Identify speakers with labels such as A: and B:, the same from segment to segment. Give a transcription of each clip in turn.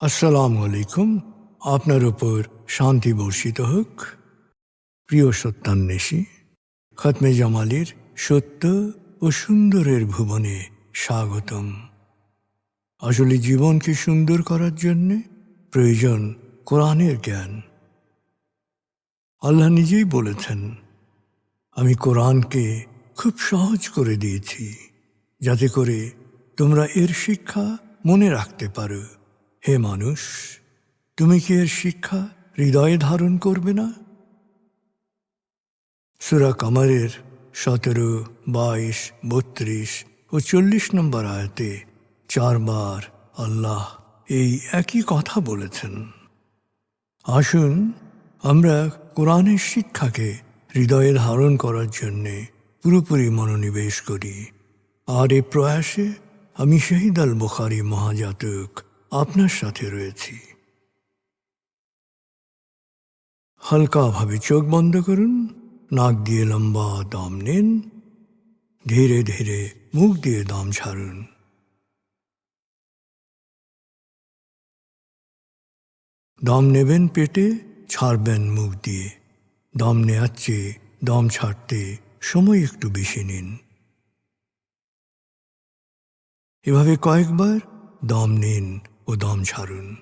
A: আসসালামু আলাইকুম। আপনার উপর শান্তি বর্ষিত হোক। প্রিয় সত্যান্বেষী, খতমে জামালির সত্য ও সুন্দরের ভুবনে স্বাগতম। আসলে জীবনকে সুন্দর করার জন্য প্রয়োজন কোরআনের জ্ঞান। আল্লাহ নিজেই বলেছেন, আমি কোরআনকে খুব সহজ করে দিয়েছি যাতে করে তোমরা এর শিক্ষা মনে রাখতে পারো। হে মানুষ, তুমি কি এর শিক্ষা হৃদয়ে ধারণ করবে না? সূরা কামারের 17, 22, 32 ও 40 নম্বর আয়াতে 4 বার আল্লাহ এই একই কথা বলেছেন। আসুন আমরা কোরআনের শিক্ষাকে হৃদয়ে ধারণ করার জন্যে পুরোপুরি মনোনিবেশ করি। আর এ প্রয়াসে আমি শহীদ আল বুখারী মহাজাতক আপনার সাথে রয়েছি। হালকাভাবে চোখ বন্ধ করুন, নাক দিয়ে লম্বা দম নিন, ধীরে ধীরে মুখ দিয়ে দম ছাড়ুন। দম নেবেন পেটে, ছাড়বেন মুখ দিয়ে। দম নেওয়ার চেয়ে দম ছাড়তে সময় একটু বেশি নিন। এভাবে কয়েকবার দম নিন ও দম ছাড়ুন।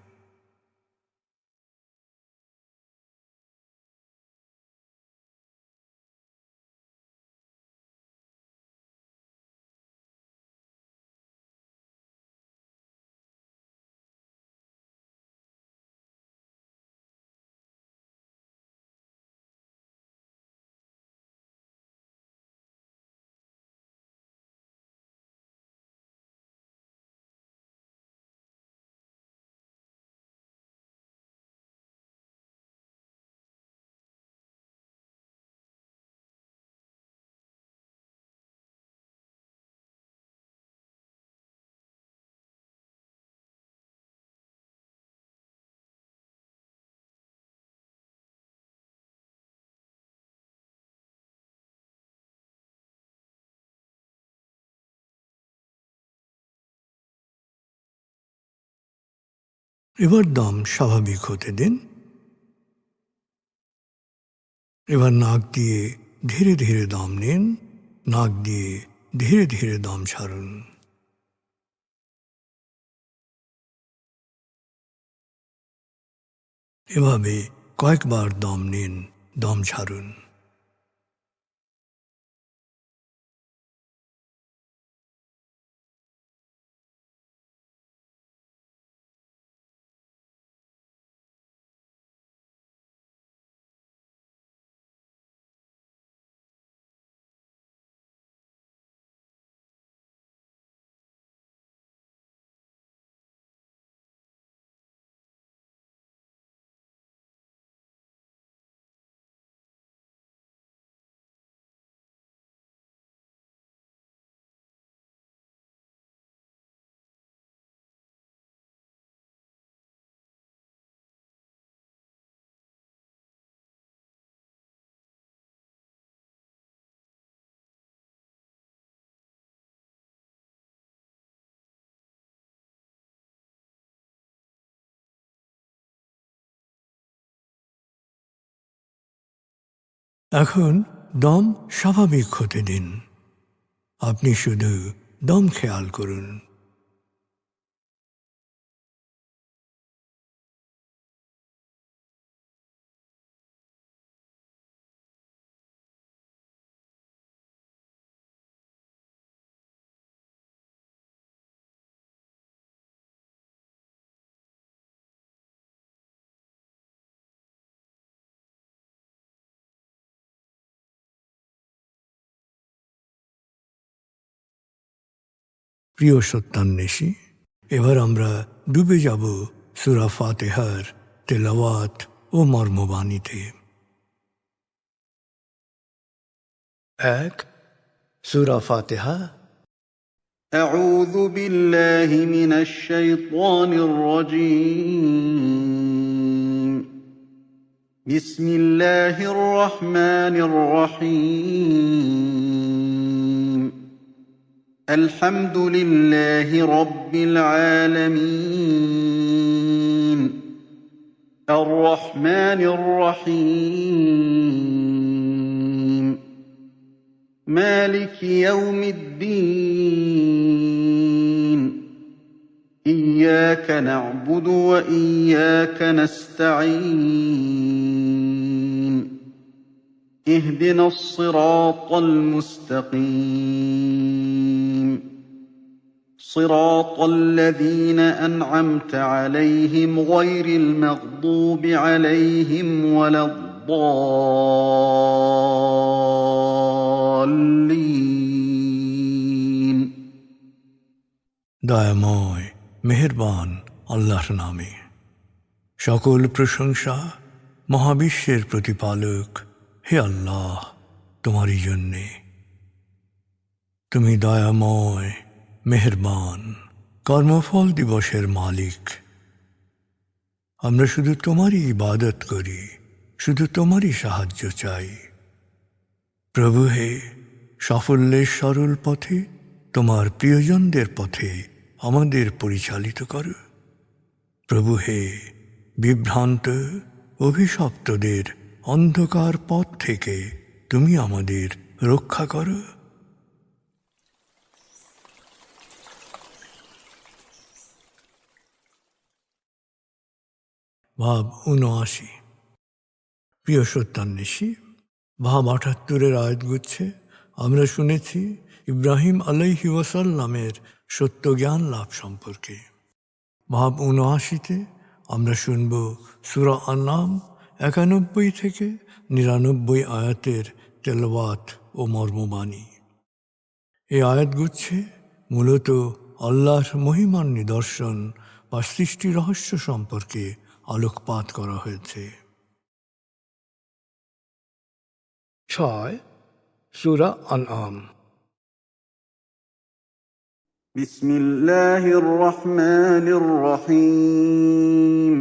A: এবার দম স্বাভাবিক হতে দিন। এবার নাক দিয়ে ধীরে ধীরে দম নিন, নাক দিয়ে ধীরে ধীরে দম ছাড়ুন। এভাবে কয়েকবার দম নিন, দম ছাড়ুন। এখন দম স্বাভাবিক হতে দিন। আপনি শুধু দম খেয়াল করুন। প্রিয় সত্যান্বেষী, এবার আমরা ডুবে যাব সূরা ফাতিহার তেলাওয়াত ও মর্মবাণীতে। 1. সূরা ফাতিহা।
B: أعوذ بالله من الشيطان الرجيم. بسم الله الرحمن الرحيم. الحمد لله رب العالمين. الرحمن الرحيم مالك يوم الدين إياك نعبد وإياك نستعين اهدنا الصراط المستقيم صراط الذين أنعمت عليهم غير المغضوب عليهم ولا الضالين
A: দয়াময় মেহেরবান আল্লাহর নামে। সকল প্রশংসা মহাবিশ্বের প্রতিপালক হে আল্লাহ তোমারই জন্যে। তুমি দয়াময় মেহেরবান কর্মফল দিবসের মালিক। আমরা শুধু তোমারই ইবাদত করি, শুধু তোমারই সাহায্য চাই। প্রভু হে, সাফল্যের সরল পথে তোমার প্রিয়জনদের পথে আমাদের পরিচালিত করো। প্রভু হে, বিভ্রান্ত অভিশপ্তদের অন্ধকার পথ থেকে তুমি আমাদের রক্ষা করো। ভাব ৭৯। প্রিয় সত্যান্বেষী, ভাব ৭৮-এর আয়াতগুচ্ছে আমরা শুনেছি ইব্রাহিম আলাইহি ওয়াসাল্লামের সত্যজ্ঞান লাভ সম্পর্কে। ভাব ৭৯-তে আমরা শুনব সূরা আন-নাম ৯১ থেকে ৯৯ আয়াতের তেলাওয়াত ও মর্মবাণী। এই আয়াতগুচ্ছে মূলত আল্লাহর মহিমার নিদর্শন বা সৃষ্টি রহস্য সম্পর্কে আলোকপাত করা হয়েছে। ৬ সূরা আন-নাম।
B: بسم الله الرحمن الرحيم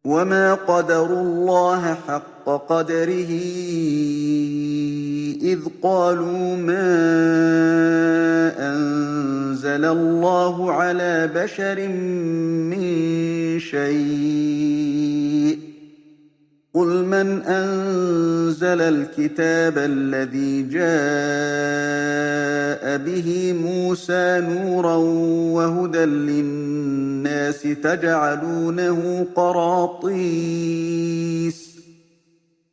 B: وما قدروا الله حق قدره إذ قالوا ما أنزل الله على بشر من شيء قل من أنزل الكتاب الذي جاء به موسى نورا وهدى للناس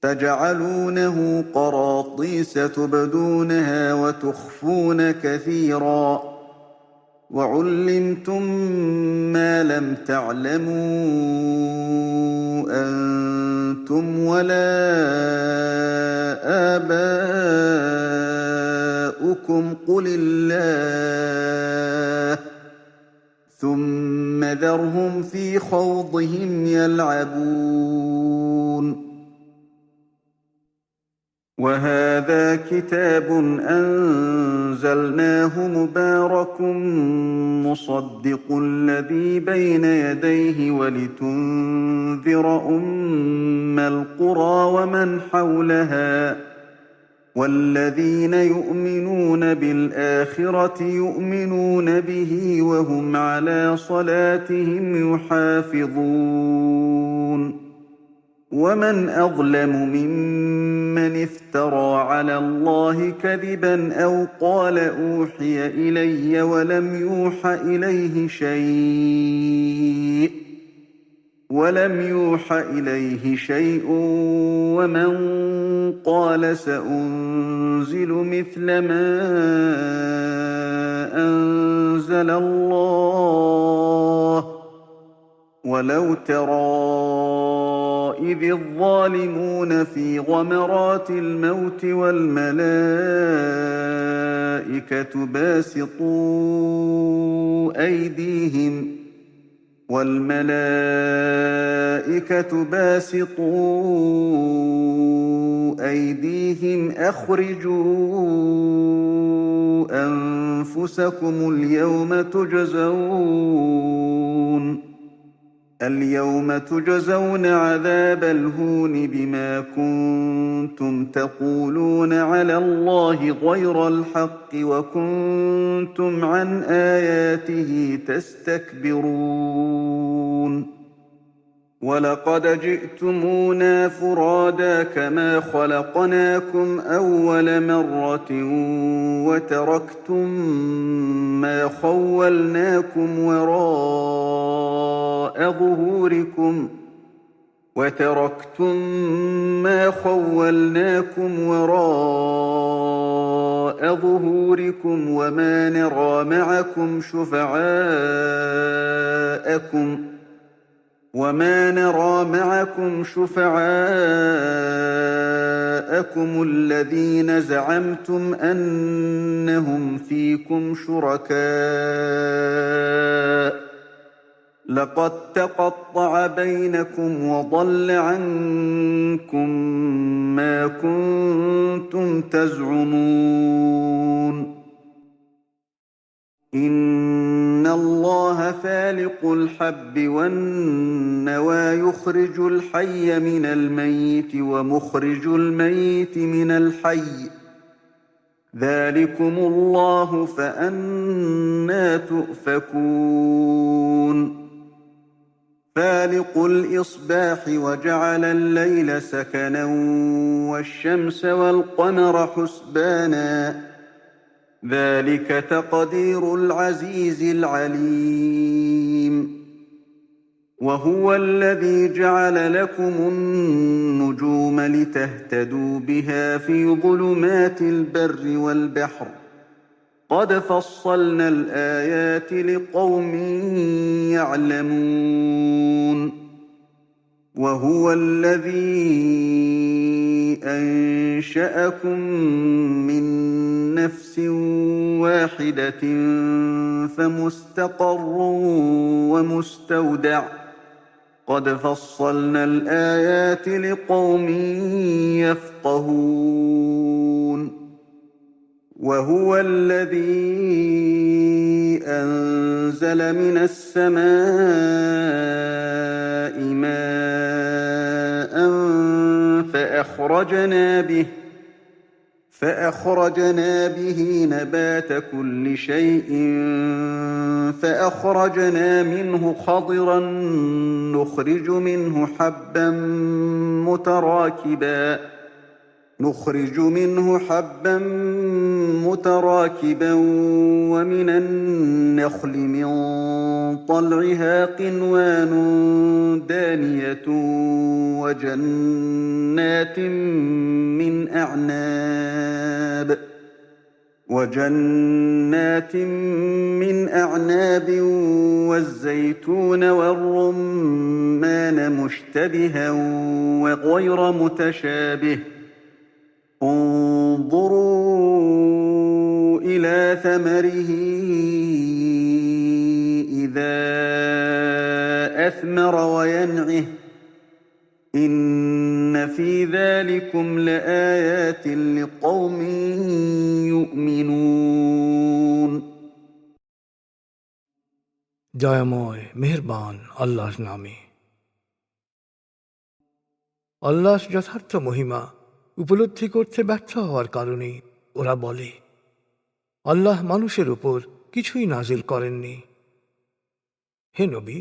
B: تجعلونه قراطيس تبدونها وتخفون كثيرا وعلمتم ما لم تعلموا أنتم ولا آباؤكم قل الله ثم ذرهم في خوضهم يلعبون وهذا كتاب أنزلناه مبارك مصدق الذي بين يديه ولتنذر أم القرى ومن حولها والذين يؤمنون بالآخرة يؤمنون به وهم على صلاتهم يحافظون ومن أظلم ممن افترى على الله كذبا أو قال أوحي إلي ولم يوحى إليه شيء ومن قال سأنزل مثل ما أنزل الله ولو ترى إذ الظالمون في غمرات الموت والملائكة باسطوا أيديهم أخرجوا أنفسكم اليوم تجزون اليوم تجزون عذاب الهون بما كنتم تقولون على الله غير الحق وكنتم عن آياته تستكبرون ولقد جئتمونا فرادا كما خلقناكم أول مرة وتركتم ما خولناكم وراء ظهوركم وما نرى معكم شفعاءكم الذين زعمتم أنهم فيكم شركاء لقد تقطع بينكم وضل عنكم ما كنتم تزعمون إن الله فالق الحب والنوى يخرج الحي من الميت ومخرج الميت من الحي ذلكم الله فأنى تؤفكون فالق الإصباح وجعل الليل سكنا والشمس والقمر حسبانا ذلك تقدير العزيز العليم وهو الذي جعل لكم النجوم لتهتدوا بها في ظلمات البر والبحر قد فصلنا الآيات لقوم يعلمون وهو الذي أنشأكم من نفس واحدة فمستقر ومستودع قد فصلنا الآيات لقوم يفقهون وهو الذي أنزل من السماء ماء فأخرجنا به نبات كل شيء فأخرجنا منه خضرا نخرج منه حبا متراكبا ومن النخل من طلعها قنوان دانية وجنات من أعناب والزيتون والرمان مشتبها وغير متشابه انظروا إلى ثمره إذا أثمر وينعه إن في ذلكم لآيات لقوم يؤمنون
A: দয়াময় মেহেরবান আল্লাহর নামে। আল্লাহর যথার্থ মহিমা উপলব্ধি করতে ব্যর্থ হওয়ার কারণে ওরা বলে, আল্লাহ মানুষের উপর কিছুই নাজিল করেননি। হে নবী,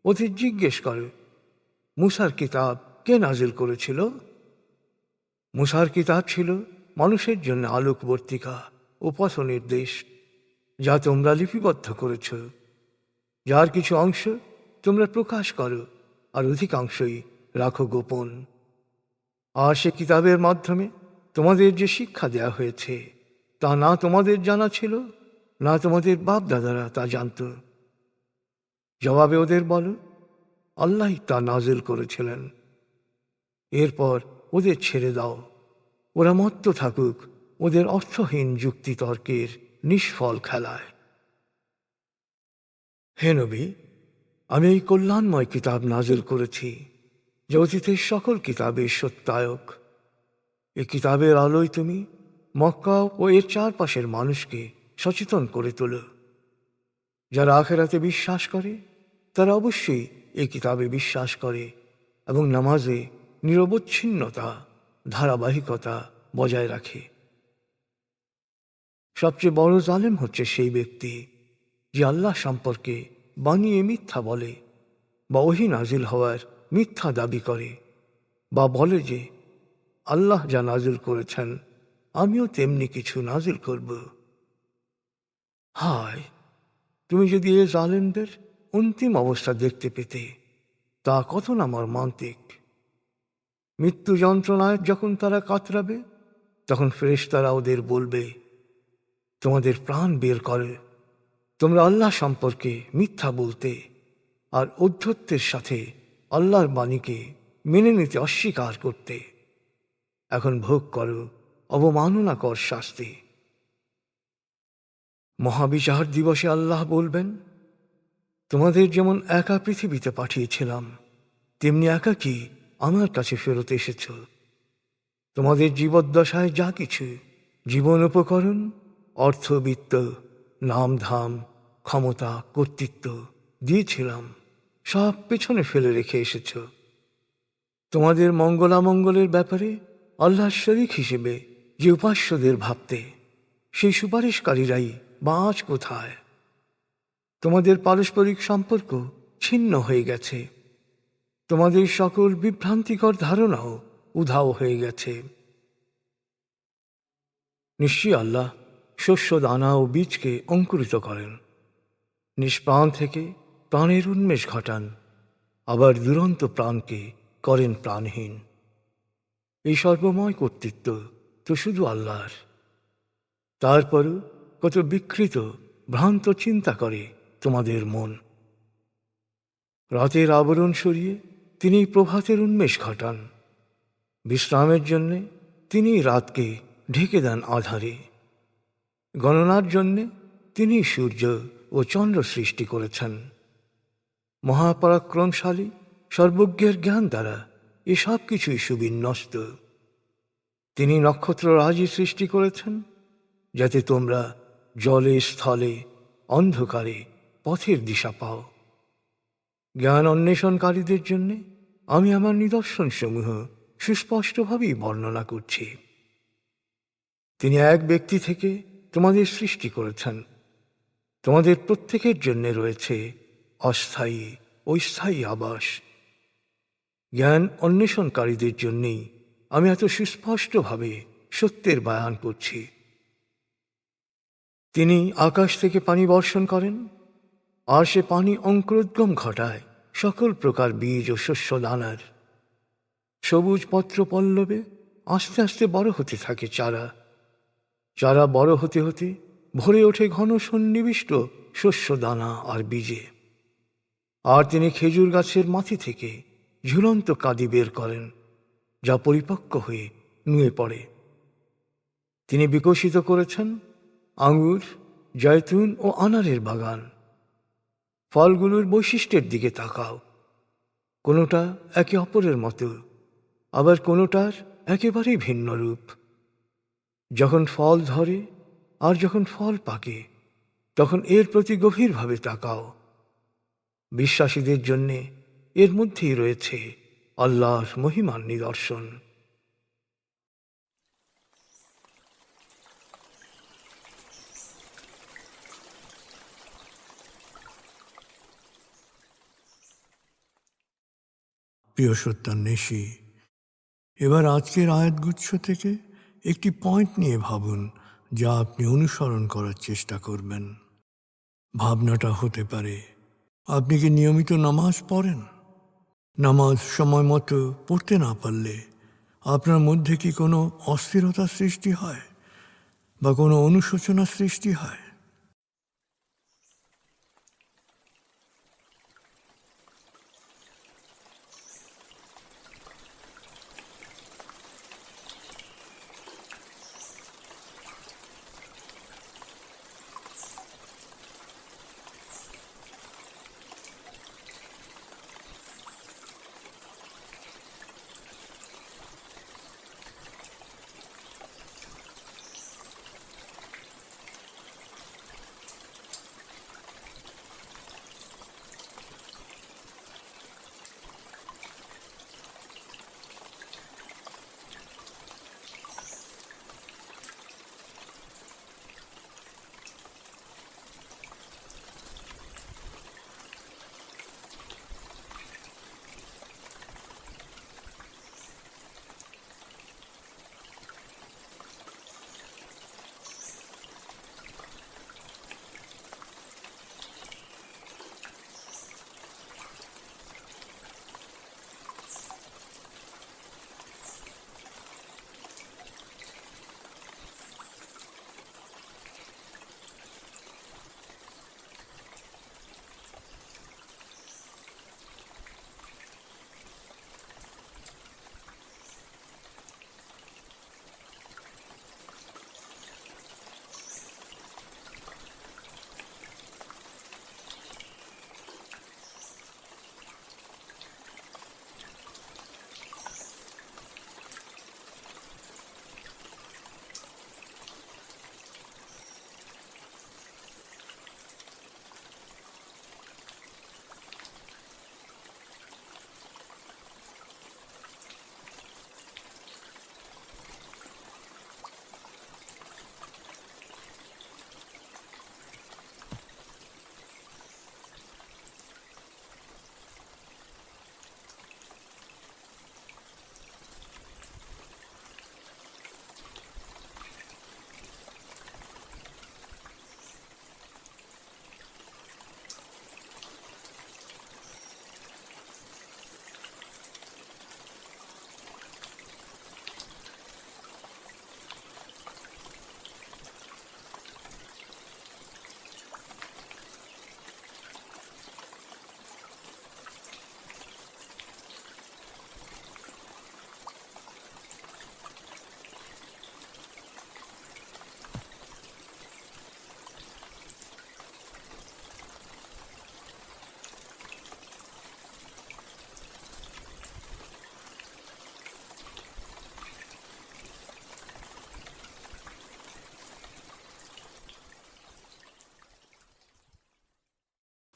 A: ওদের জিজ্ঞেস করো, মুসার কিতাব কে নাজিল করেছিল? মুসার কিতাব ছিল মানুষের জন্য আলোকবর্তিকা ও পথ নির্দেশ, যা তোমরা লিপিবদ্ধ করেছ, যার কিছু অংশ তোমরা প্রকাশ করো আর অধিকাংশই রাখো গোপন। আর সে কিতাবের মাধ্যমে তোমাদের যে শিক্ষা দেয়া হয়েছে তা না তোমাদের জানা ছিল, না তোমাদের বাপ দাদারা তা জানত। জবাবে ওদের বলো, আল্লাহ তা নাজিল করেছিলেন। এরপর ওদের ছেড়ে দাও, ওরা মত্ত থাকুক ওদের অর্থহীন যুক্তিতর্কের নিষ্ফল খেলায়। হে নবী, আমি এই কল্যাণময় কিতাব নাজিল করেছি যা অতীতের সকল কিতাবের সত্যায়ক। এই কিতাবের আলোয় তুমি মক্কা ও এর চারপাশের মানুষকে সচেতন করে তোলো। যারা আখিরাতে বিশ্বাস করে তারা অবশ্যই এই কিতাবে বিশ্বাস করে এবং নামাজে নিরবচ্ছিন্নতা ধারাবাহিকতা বজায় রাখে। সবচেয়ে বড় জালেম হচ্ছে সেই ব্যক্তি যে আল্লাহ সম্পর্কে বানিয়ে মিথ্যা বলে বা ওহী নাজিল হওয়ার মিথ্যা দাবি করে বা বলে যে আল্লাহ যা নাজিল করেছেন আমিও তেমনি কিছু নাজিল করব। হায়, তুমি যদি এ জালেমদের অন্তিম অবস্থা দেখতে পেতে, তা কত না মর্মান্তিক। মৃত্যু যন্ত্রণায় যখন তারা কাতরাবে, তখন ফেরেশতারা ওদের বলবে, তোমাদের প্রাণ বের করে। তোমরা আল্লাহ সম্পর্কে মিথ্যা বলতে আর ঔদ্ধত্যের সাথে আল্লাহর বাণীকে মেনে নিতে অস্বীকার করতে। এখন ভোগ করো অবমাননাকর শাস্তি। মহাবিচার দিবসে আল্লাহ বলবেন, তোমাদের যেমন একা পৃথিবীতে পাঠিয়েছিলাম, তেমনি একাকী আমার কাছে ফেরত এসেছ। তোমাদের জীবদ্দশায় যা কিছু জীবন উপকরণ, অর্থবিত্ত, নামধাম, ক্ষমতা, কর্তৃত্ব দিয়েছিলাম, সব পেছনে ফেলে রেখে এসেছ। তোমাদের মঙ্গলামঙ্গলের ব্যাপারে আল্লাহর শরীক হিসেবে যে উপাস্যদের ভাবতে, সেই সুপারিশকারীরাই বা আজ কোথায়? তোমাদের পারস্পরিক সম্পর্ক ছিন্ন হয়ে গেছে। তোমাদের সকল বিভ্রান্তিকর ধারণাও উধাও হয়ে গেছে। নিশ্চয়ই আল্লাহ শস্য দানা ও বীজকে অঙ্কুরিত করেন, নিষ্প্রাণ থেকে প্রাণের উন্মেষ ঘটান, আবার দুরন্ত প্রাণকে করেন প্রাণহীন। এই সর্বময় কর্তৃত্ব তো শুধু আল্লাহর। তারপরও কত বিকৃত ভ্রান্ত চিন্তা করে তোমাদের মন। রাতের আবরণ সরিয়ে তিনি প্রভাতের উন্মেষ ঘটান। বিশ্রামের জন্যে তিনি রাতকে ঢেকে দেন আধারে। গণনার জন্যে তিনি সূর্য ও চন্দ্র সৃষ্টি করেছেন। মহাপরাক্রমশালী সর্বজ্ঞের জ্ঞান দ্বারা এসব কিছুই সুবিন্যস্ত। তিনি নক্ষত্ররাজি সৃষ্টি করেছেন, যাতে তোমরা জলে স্থলে অন্ধকারে পথের দিশা পাও। জ্ঞান অন্বেষণকারীদের জন্যে আমি আমার নিদর্শনসমূহ সুস্পষ্টভাবেই বর্ণনা করছি। তিনি এক ব্যক্তি থেকে তোমাদের সৃষ্টি করেছেন। তোমাদের প্রত্যেকের জন্যে রয়েছে অস্থায়ী ও স্থায়ী আবাস। জ্ঞান অন্বেষণকারীদের জন্যেই আমি এত সুস্পষ্টভাবে সত্যের বয়ান করছি। তিনি আকাশ থেকে পানি বর্ষণ করেন, আর সে পানি অঙ্কুরোদ্গম ঘটায় সকল প্রকার বীজ ও শস্য দানার। সবুজ পত্র পল্লবে আস্তে আস্তে বড় হতে থাকে চারা। চারা বড় হতে হতে ভরে ওঠে ঘন সন্নিবিষ্ট শস্য দানা আর বীজে। আর তিনি খেজুর গাছের মাথি থেকে ঝুলন্ত কাঁদি বের করেন, যা পরিপক্ক হয়ে নুয়ে পড়ে। তিনি বিকশিত করেছেন আঙুর, জয়তুন ও আনারের বাগান। ফলগুলোর বৈশিষ্ট্যের দিকে তাকাও। কোনোটা একে অপরের মতো, আবার কোনোটার একেবারেই ভিন্ন রূপ। যখন ফল ধরে আর যখন ফল পাকে, তখন এর প্রতি গভীরভাবে তাকাও। বিশ্বাসীদের জন্যে এর মধ্যেই রয়েছে আল্লাহর মহিমার নিদর্শন। প্রিয় সত্যান্বেষী, এবার আজকের আয়াতগুচ্ছ থেকে একটি পয়েন্ট নিয়ে ভাবুন, যা আপনি অনুসরণ করার চেষ্টা করবেন। ভাবনাটা হতে পারে, আপনি কি নিয়মিত নামাজ পড়েন? নামাজ সময় মতো পড়তে না পারলে আপনার মধ্যে কি কোনো অস্থিরতা সৃষ্টি হয় বা কোনো অনুশোচনা সৃষ্টি হয়?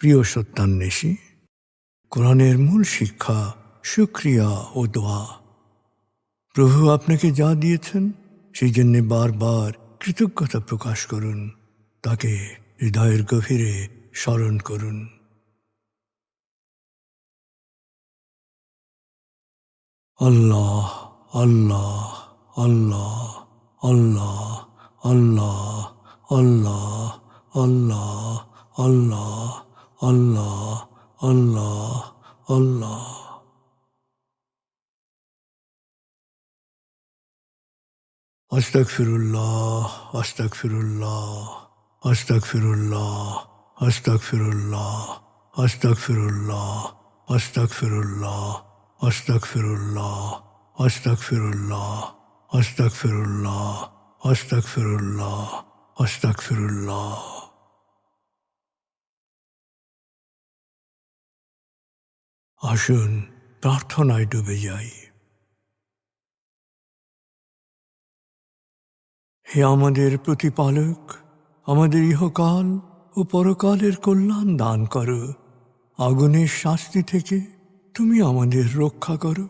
A: প্রিয় সত্যান্বেষী, কোরআনের মূল শিক্ষা শুকরিয়া ও দোয়া। প্রভু আপনাকে যা দিয়েছেন সেই জন্যে বারবার কৃতজ্ঞতা প্রকাশ করুন, তাকে হৃদয়ের গভীরে স্মরণ করুন। আল্লাহ আল্লাহ আল্লাহ আল্লাহ আল্লাহ আল্লাহ আল্লাহ আল্লাহ আল্লাহ আল্লাহ আল্লাহ। আস্তাগফিরুল্লাহ আস্তাগফিরুল্লাহ আস্তাগফিরুল্লাহ আস্তাগফিরুল্লাহ আস্তাগফিরুল্লাহ আস্তাগফিরুল্লাহ আস্তাগফিরুল্লাহ আস্তাগফিরুল্লাহ আস্তাগফিরুল্লাহ আস্তাগফিরুল্লাহ আস্তাগফিরুল্লাহ। আসুন প্রার্থনায় ডুবে যাই। হে আমাদের প্রতিপালক, আমাদের ইহকাল ও পরকালের কল্যাণ দান করো। আগুনের শাস্তি থেকে তুমি আমাদের রক্ষা করো।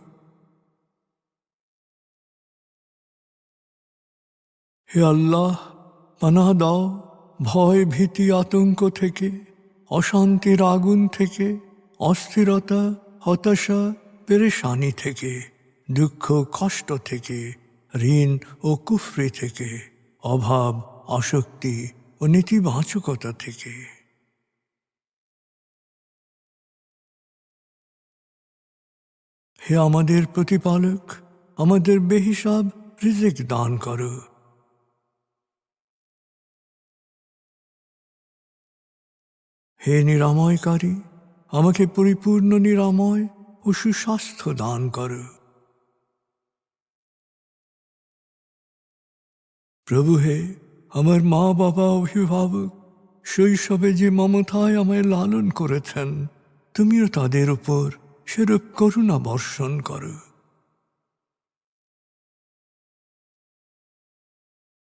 A: হে আল্লাহ, পানাহ দাও ভয় ভীতি আতঙ্ক থেকে, অশান্তির আগুন থেকে, অস্থিরতা হতাশা পেরেশানি থেকে, দুঃখ কষ্ট থেকে, ঋণ ও কুফরি থেকে, অভাব আসক্তি ও নেতিবাচকতা থেকে। হে আমাদের প্রতিপালক, আমাদের বেহিসাব রিজিক দান করো। হে নিরাময়কারী, আমাকে পরিপূর্ণ নিরাময় ও সুস্বাস্থ্য দান করো। প্রভু হে, আমার মা বাবা অভিভাবক শৈশবে যে মমতায় আমায় লালন করেছেন, তুমিও তাদের উপর সেরূপ করুণা বর্ষণ করো।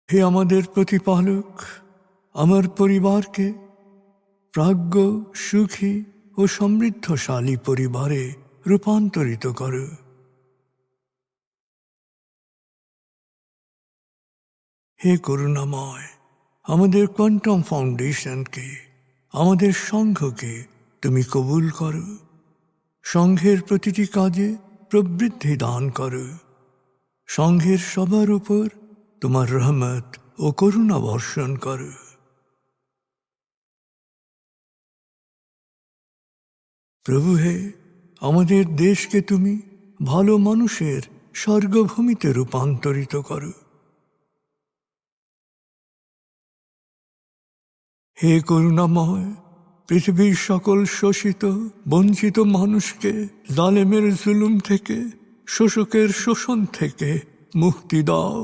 A: হে আমাদের প্রতিপালক, আমার পরিবারকে প্রাজ্ঞ সুখী ও সমৃদ্ধশালী পরিবারে রূপান্তরিত করো। হে করুণাময়, আমাদের কোয়ান্টাম ফাউন্ডেশনকে, আমাদের সংঘকে তুমি কবুল করো। সংঘের প্রতিটি কাজে প্রবৃদ্ধি দান করো। সংঘের সবার উপর তোমার রহমত ও করুণা বর্ষণ করো। প্রভু হে, আমাদের দেশকে তুমি ভালো মানুষের স্বর্গভূমিতে রূপান্তরিত করো। হে করুণাময়, পৃথিবীর সকল শোষিত বঞ্চিত মানুষকে জালেমের জুলুম থেকে, শোষকের শোষণ থেকে মুক্তি দাও।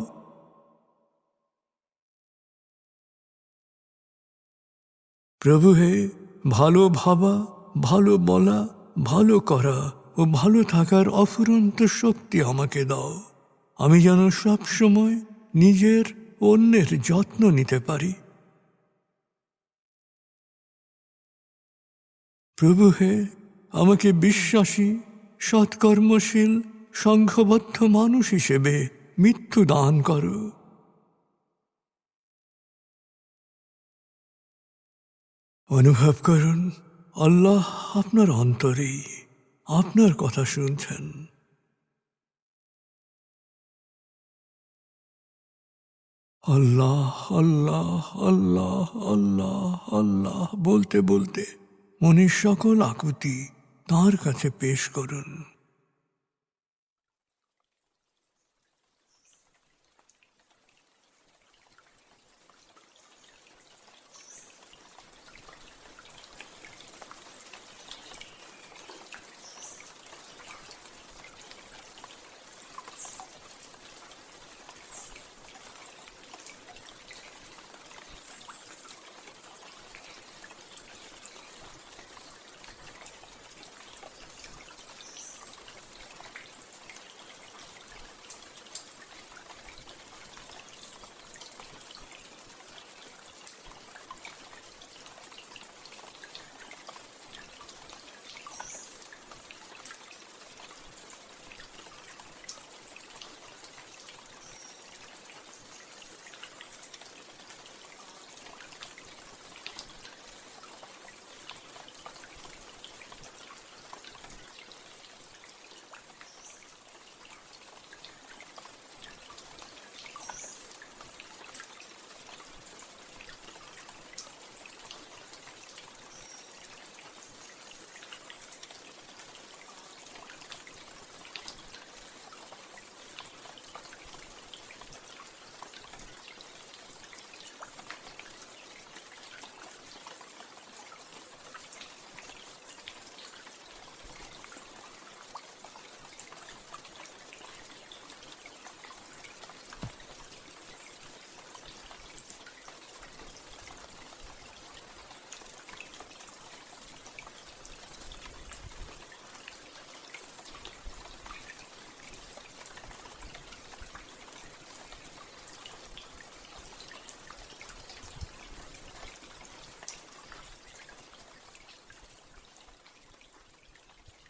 A: প্রভু হে, ভালো ভাবা, ভালো বলা, ভালো করা ও ভালো থাকার অফুরন্ত শক্তি আমাকে দাও। আমি যেন সব সময় নিজের ও অন্যের যত্ন নিতে পারি। প্রভু হে, আমাকে বিশ্বাসী সৎকর্মশীল সংঘবদ্ধ মানুষ হিসেবে মৃত্যু দান করো। অনুভব করুন, আল্লাহ আপনার অন্তরেই আপনার কথা শুনছেন। আল্লাহ আল্লাহ আল্লাহ আল্লাহ আল্লাহ বলতে বলতে মনের সকল আকুতি তাঁর কাছে পেশ করুন।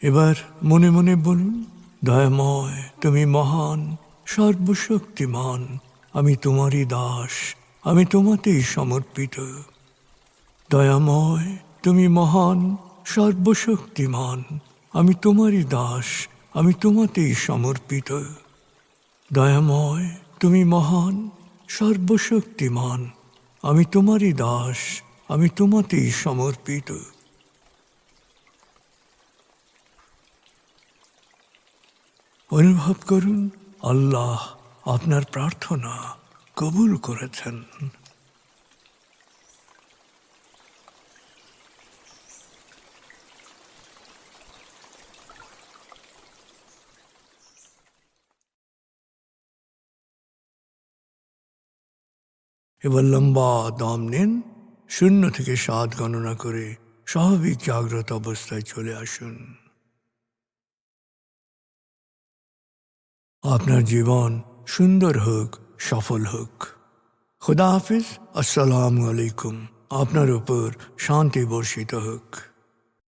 A: এবার মনে মনে বলুন, দয়াময় তুমি মহান, সর্বশক্তিমান, আমি তোমারই দাস, আমি তোমাতেই সমর্পিত। দয়াময় তুমি মহান, সর্বশক্তিমান, আমি তোমারই দাস, আমি তোমাতেই সমর্পিত। দয়াময় তুমি মহান, সর্বশক্তিমান, আমি তোমারই দাস, আমি তোমাতেই সমর্পিত। অনুভব করুন আল্লাহ আপনার প্রার্থনা কবুল করেছেন। এবার লম্বা দম নিন, 0 থেকে 7 গণনা করে স্বাভাবিক জাগ্রত অবস্থায় চলে আসুন। আপনার জীবন সুন্দর হোক, সফল হোক। খুদা হাফিজ। আসসালামু আলাইকুম। আপনার উপর শান্তি বর্ষিত হোক।